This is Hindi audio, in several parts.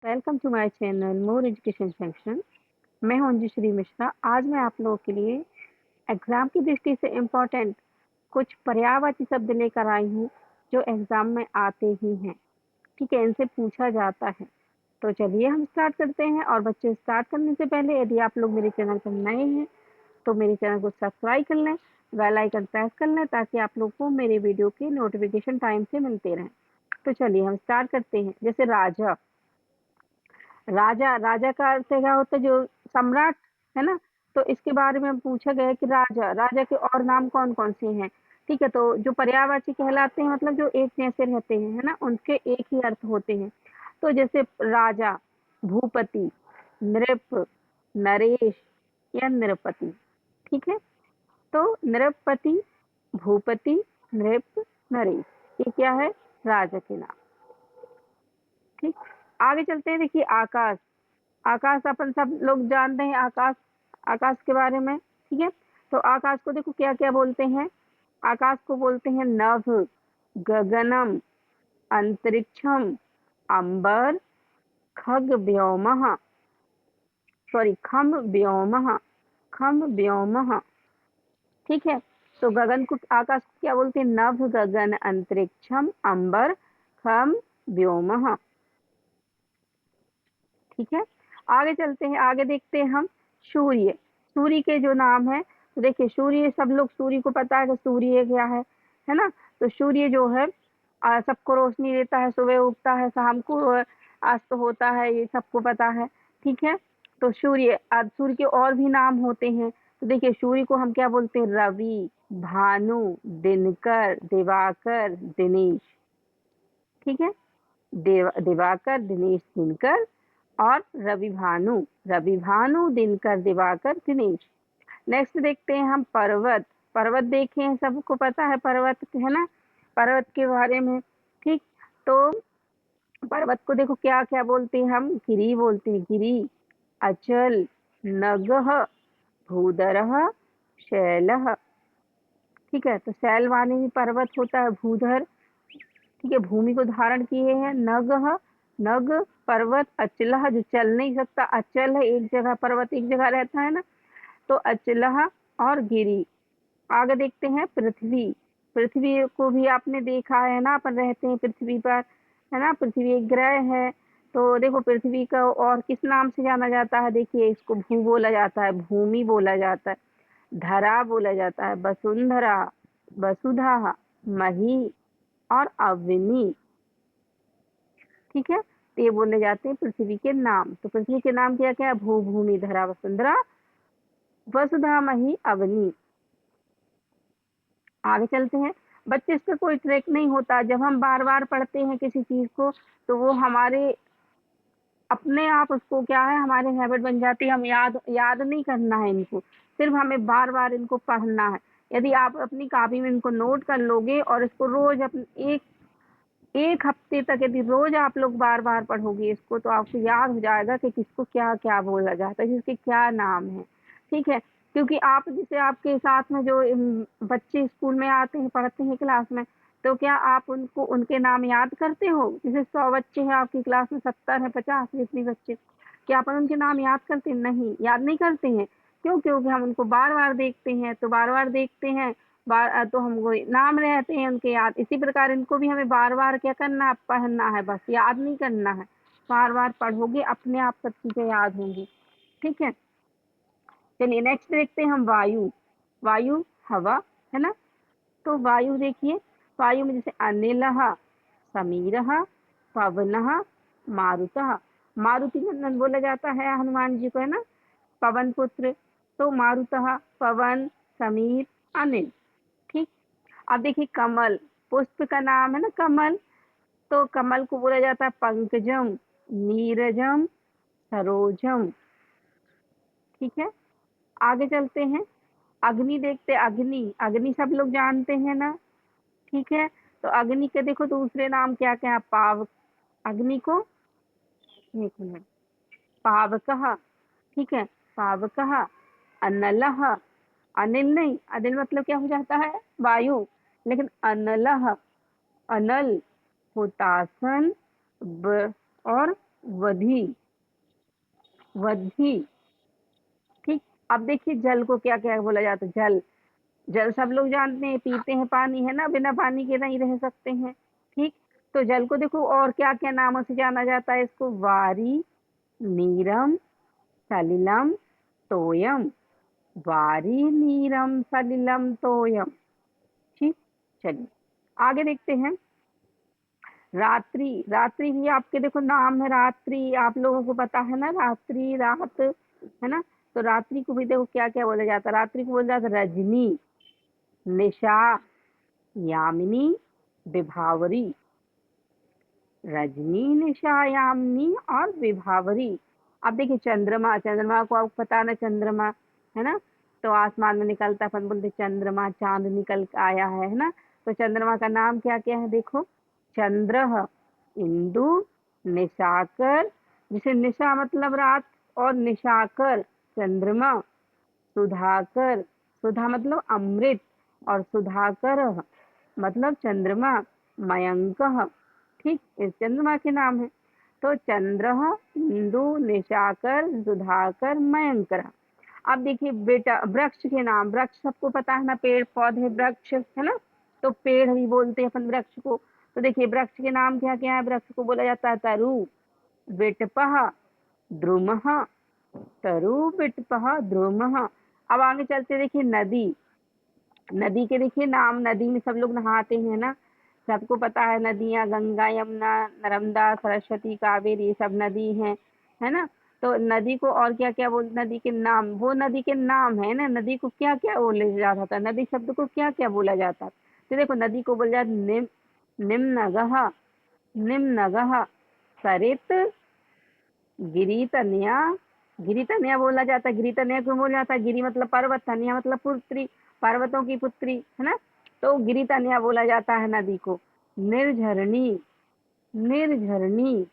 Welcome to my channel more education section. मैं हूं अंजुश्री मिश्रा। आज मैं आप लोगों के लिए एग्जाम की दृष्टि से इम्पोर्टेंट कुछ पर्यायवाची शब्द लेकर आई हूं जो एग्जाम में आते ही हैं। ठीक है, इनसे पूछा जाता है। तो चलिए हम स्टार्ट करते हैं। और बच्चे, स्टार्ट करने से पहले यदि आप लोग मेरे चैनल पर नए हैं तो मेरे चैनल को सब्सक्राइब कर लें, बेल आइकन प्रेस कर लें ताकि आप लोग को मेरे वीडियो के नोटिफिकेशन टाइम से मिलते रहें। तो चलिए हम स्टार्ट करते हैं। जैसे राजा, राजा राजा का अर्थ क्या होता है? जो सम्राट, है ना। तो इसके बारे में पूछा गया है कि राजा राजा के और नाम कौन कौन से हैं। ठीक है, तो जो पर्यायवाची कहलाते हैं मतलब जो एक जैसे रहते हैं, है ना, उनके एक ही अर्थ होते हैं। तो जैसे राजा, भूपति, नृप, नरेश या नृपति। ठीक है, तो नृपति, भूपति, नृप, नरेश, ये क्या है? राजा के नाम। ठीक, आगे चलते हैं। देखिए आकाश, आकाश अपन सब लोग जानते हैं। आकाश, आकाश के बारे में, ठीक है। तो आकाश को देखो क्या क्या बोलते हैं। आकाश को बोलते हैं नभ, गगनम, अंतरिक्षम, अंबर, खग व्योमः, सॉरी खम व्योमः, खम व्योमः। ठीक है, तो गगन को, आकाश को क्या बोलते हैं? नभ, गगन, अंतरिक्षम, अंबर, खम व्योमः। ठीक है, आगे चलते हैं। आगे देखते हैं हम सूर्य। सूर्य के जो नाम है, तो देखिए सूर्य, सब लोग सूर्य को पता है कि सूर्य क्या है ना। तो सूर्य जो है सबको रोशनी देता है, सुबह उगता है, शाम को अस्त होता है, ये सबको पता है। ठीक है, तो सूर्य, सूर्य के और भी नाम होते हैं। तो देखिए सूर्य को हम क्या बोलते हैं? रवि, भानु, दिनकर, दिवाकर, दिनेश। ठीक है, दिवाकर, दिनेश, दिनकर और रवि भानु, रवि भानु, दिनकर, दिवाकर, दिनेश। नेक्स्ट देखते हैं हम पर्वत। पर्वत देखें, सबको पता है पर्वत, है ना, पर्वत के बारे में। ठीक, तो पर्वत को देखो क्या क्या बोलते हैं हम? गिरी बोलते हैं, गिरी, अचल, नगः, भूधरः, शैलः। ठीक है, तो शैल वाले भी पर्वत होता है, भूधर, ठीक है, भूमि को धारण किए हैं। नगः, नग पर्वत, अचलः जो चल नहीं सकता, अचल है, एक जगह, पर्वत एक जगह रहता है ना, तो अचलः। और गिरी। आगे देखते हैं पृथ्वी। पृथ्वी को भी आपने देखा है ना, अपन रहते हैं पृथ्वी पर, है ना, पृथ्वी एक ग्रह है। तो देखो पृथ्वी का और किस नाम से जाना जाता है? देखिए इसको भू बोला जाता है, भूमि बोला जाता है, धरा बोला जाता है, वसुंधरा, वसुधा, मही और अविनी। ठीक है, तो ये बोले जाते हैं पृथ्वी के नाम। तो पृथ्वी के नाम क्या क्या है? भू, भूमि, धरा, वसुंधरा, वसुधा, मही, अवनी। आगे चलते हैं। बच्चे, इसका कोई ट्रिक नहीं होता। जब हम बार बार पढ़ते हैं किसी चीज को तो वो हमारे अपने आप, उसको क्या है, हमारे हैबिट बन जाती है। हम याद याद नहीं करना है इनको, सिर्फ हमें बार बार इनको पढ़ना है। यदि आप अपनी कॉपी में इनको नोट कर लोगे और इसको रोज अपने एक एक हफ्ते तक यदि रोज आप लोग बार बार पढ़ोगे इसको, तो आपको याद हो जाएगा कि किसको क्या क्या बोला जाता है, किसके क्या नाम है। ठीक है, क्योंकि आप, जैसे आपके साथ में जो बच्चे स्कूल में आते हैं, पढ़ते हैं क्लास में, तो क्या आप उनको उनके नाम याद करते हो? जैसे 100 बच्चे हैं आपकी क्लास में, 70 है, 50, जितने बच्चे, क्या अपन उनके नाम याद करते हैं? नहीं, याद नहीं करते हैं। क्यों? क्योंकि हम उनको बार बार देखते हैं, तो बार बार देखते हैं, तो हमको नाम रहते हैं उनके याद। इसी प्रकार इनको भी हमें बार बार क्या करना है? पढ़ना है, बस याद नहीं करना है। बार बार पढ़ोगे अपने आप सब चीजें याद होंगी। ठीक है, चलिए नेक्स्ट देखते हैं हम वायु। वायु हवा, है ना। तो वायु देखिए, वायु में जैसे अनिलः, समीरः, पवनः, मारुतः। मारुति नंदन बोला जाता है हनुमान जी को, है ना, पवन पुत्र। तो मारुतः, पवन, समीर, अनिल। ठीक, अब देखिए कमल, पुष्प का नाम है ना कमल। तो कमल को बोला जाता है पंकजम, नीरजम, सरोजम। ठीक है, आगे चलते हैं। अग्नि देखते हैं। अग्नि, अग्नि सब लोग जानते हैं ना। ठीक है, तो अग्नि के देखो दूसरे नाम क्या क्या है? पाव, अग्नि को, एक मिनट, पावकः। ठीक है, पावकः, अनलः, अनिल नहीं, अनिल मतलब क्या हो जाता है? वायु। लेकिन अनलः, अनल, हुतासन, और वधी, वधी। ठीक। अब देखिए जल को क्या क्या बोला जाता है। जल, जल सब लोग जानते हैं, पीते हैं पानी, है ना, बिना पानी के नहीं रह सकते हैं। ठीक। तो जल को देखो और क्या क्या नामों से जाना जाता है इसको, वारी, नीरम, सलिलम, तोयम। वारी, नीरम, सलिलम, तोयम। ठीक। चलिए आगे देखते हैं। रात्रि, रात्रि भी आपके देखो नाम है, रात्रि आप लोगों को पता है ना, रात्रि रात, है ना। तो रात्रि को भी देखो क्या क्या बोला जाता है। रात्रि को बोला जाता है रजनी, निशा, यामिनी, विभावरी। रजनी, निशा, यामिनी और विभावरी। अब देखिए चंद्रमा, चंद्रमा को आपको पता है ना, चंद्रमा, है ना। तो आसमान में निकलता, अपन बोलते चंद्रमा, चांद निकल के आया है ना। तो चंद्रमा का नाम क्या क्या है देखो, चंद्र, इंदु, निशाकर, जिसे निशा मतलब रात, और निशाकर चंद्रमा, सुधाकर, सुधा मतलब अमृत, और सुधाकर मतलब चंद्रमा, मयंक। ठीक, इस चंद्रमा के नाम है। तो चंद्र, इंदु, निशाकर, सुधाकर, मयंकर। अब देखिए बेटा वृक्ष के नाम, वृक्ष सबको पता है ना, पेड़ पौधे वृक्ष, है ना। तो पेड़ भी बोलते हैं अपन वृक्ष को। तो देखिए वृक्ष के नाम क्या क्या है। वृक्ष को बोला जाता है तरु, विटपह, द्रुमः। तरु, विटपह, द्रुमः। अब आगे चलते देखिए नदी, नदी के देखिए नाम, नदी में सब लोग नहाते हैं ना, सबको पता है नदियां, गंगा, यमुना, नर्मदा, सरस्वती, कावेरी, ये सब नदी हैं, है ना। तो नदी को और क्या क्या बोल, नदी के नाम, वो नदी के नाम है ना, नदी को क्या क्या बोला जाता था, नदी शब्द को क्या क्या बोला जाता। तो देखो नदी को बोला जाता निम्नगः, निम्नगः, सरित, गिरितनया, गिरितनया बोला जाता है। गिरितनया क्यों बोला जाता है, गिरी मतलब पर्वत, तनया मतलब पुत्री, पर्वतों की पुत्री, है ना। तो गिरितनया बोला जाता है नदी को। निर्झरणी, निर्झरणी।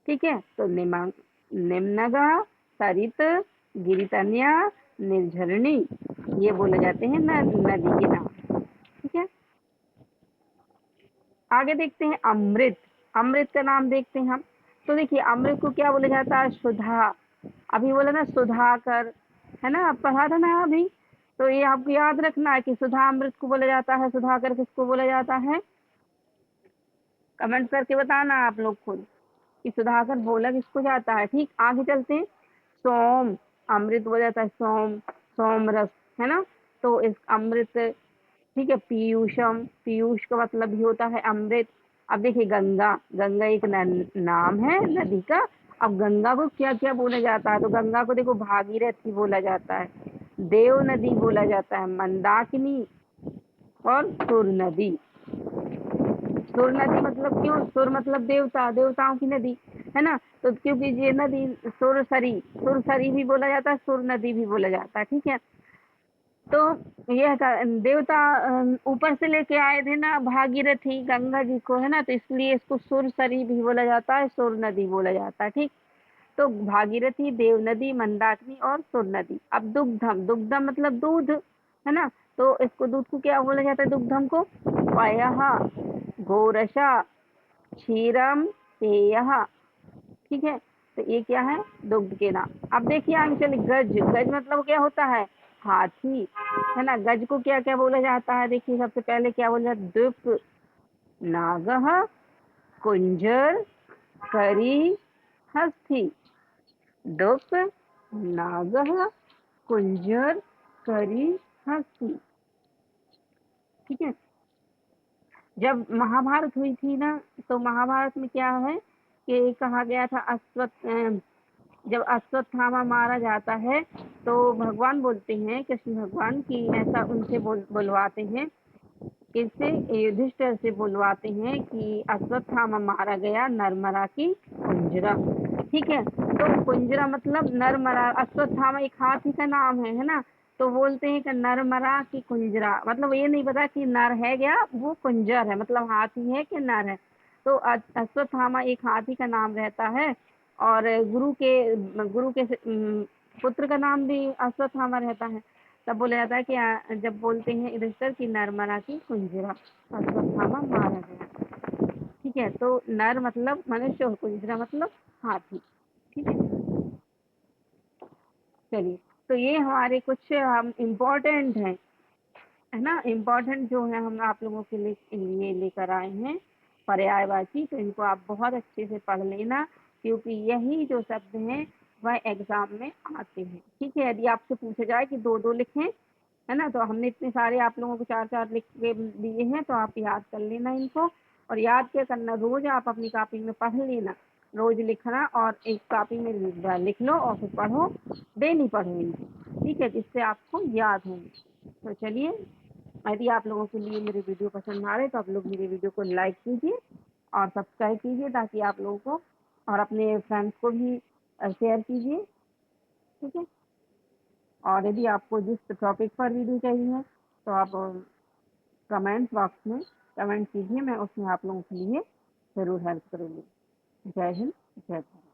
ठीक है। तो निम्नगा, सरित, गिरितनया, निर्झरणी, ये बोले जाते हैं नदी के नाम। ठीक है। आगे देखते हैं अमृत, अमृत का नाम देखते हैं हम। तो देखिए अमृत को क्या बोला जाता है, सुधा। अभी बोला ना सुधाकर, है ना, आप पढ़ा था ना अभी। तो ये आपको याद रखना है कि सुधा अमृत को बोला जाता है, सुधाकर किसको बोला जाता है। कमेंट करके बताना आप लोग खुद कि सुधाकर बोला किसको जाता है। ठीक, आगे चलते हैं। सोम, अमृत बोला जाता है सोम, सोम रस, है ना। तो इस अमृत, ठीक है। पीयूषम, पीयूष का मतलब भी होता है अमृत। अब देखिए गंगा, गंगा एक नाम है नदी का। अब गंगा को क्या क्या बोला जाता है, तो गंगा को देखो भागीरथी बोला जाता है, देव नदी बोला जाता है, मंदाकिनी और सुर नदी। सुर नदी मतलब क्यों, सुर मतलब देवता, देवताओं की नदी, है ना। तो क्योंकि ये नदी सुरसरी, सुरसरी भी बोला जाता है, सुर नदी भी बोला जाता है। ठीक है। तो यह देवता ऊपर से लेके आए थे ना भागीरथी गंगा जी को, है ना, तो इसलिए इसको सुरसरी भी बोला जाता है, सुर नदी बोला जाता है। ठीक। तो भागीरथी, देव नदी, मंदाकिनी और सुर नदी। अब दुग्धम, दुग्धम मतलब दूध, है ना। तो इसको दूध को क्या बोला जाता है, दुग्धम को पयः, गोरसा, क्षीरम, पेयः। ठीक है। तो ये क्या है, दुग्ध के नाम। अब देखिए आगे चलिए गज, गज मतलब क्या होता है, हाथी, है ना। गज को क्या क्या बोला जाता है, देखिए सबसे पहले क्या बोला जाता है, दुप, नागः, कुंजर, करी, हस्ती। दुप, नागः, कुंजर, करी, हस्ती। ठीक है। जब महाभारत हुई थी ना, तो महाभारत में क्या है कि कहा गया था जब अश्वत्थामा मारा जाता है, तो भगवान बोलते हैं, कृष्ण भगवान की ऐसा उनसे बुलवाते हैं, किससे, युधिष्ठिर से बुलवाते हैं कि अश्वत्थामा मारा गया नरमरा की कुंजरा। ठीक है। तो कुंजरा मतलब नरमरा, अश्वत्थामा एक हाथी का नाम है ना। तो बोलते हैं कि नरमरा की कुंजरा, मतलब ये नहीं पता कि नर है क्या, वो कुंजर है, मतलब हाथी है कि नर है। तो अश्वत्थामा एक हाथी का नाम रहता है। और गुरु के पुत्र का नाम भी अश्वत्थामा रहता है। तब बोला जाता है कि जब बोलते हैं युधिष्ठिर की नरमरा की कुंजरा, अश्वत्थामा मारा गया। ठीक है, तो नर मतलब मनुष्य और कुंजरा मतलब हाथी। ठीक है, चलिए, तो ये हमारे कुछ हम इम्पोर्टेंट हैं, है ना, इम्पोर्टेंट जो है हम आप लोगों के लिए लेकर आए हैं पर्यायवाची। तो इनको आप बहुत अच्छे से पढ़ लेना, क्योंकि यही जो शब्द हैं वह एग्जाम में आते हैं। ठीक है, यदि आपसे पूछा जाए कि दो दो लिखें, है ना, तो हमने इतने सारे आप लोगों को चार चार लिख के दिए हैं, तो आप याद कर लेना इनको। और याद क्या करना, रोज आप अपनी कॉपी में पढ़ लेना, रोज लिखना और एक कॉपी में लिख लो और फिर पढ़ो, डेली पढ़ो इनको। ठीक है, जिससे आपको याद होंगे। तो चलिए, यदि आप लोगों के लिए मेरे वीडियो पसंद आ रहे तो आप लोग मेरे वीडियो को लाइक कीजिए और सब्सक्राइब कीजिए, ताकि आप लोगों को और अपने फ्रेंड्स को भी शेयर कीजिए। ठीक है, और यदि आपको जिस टॉपिक पर वीडियो चाहिए तो आप कमेंट बॉक्स में कमेंट कीजिए, मैं उसमें आप लोगों के लिए ज़रूर हेल्प करूँगी। जय हिंद, जय भारत।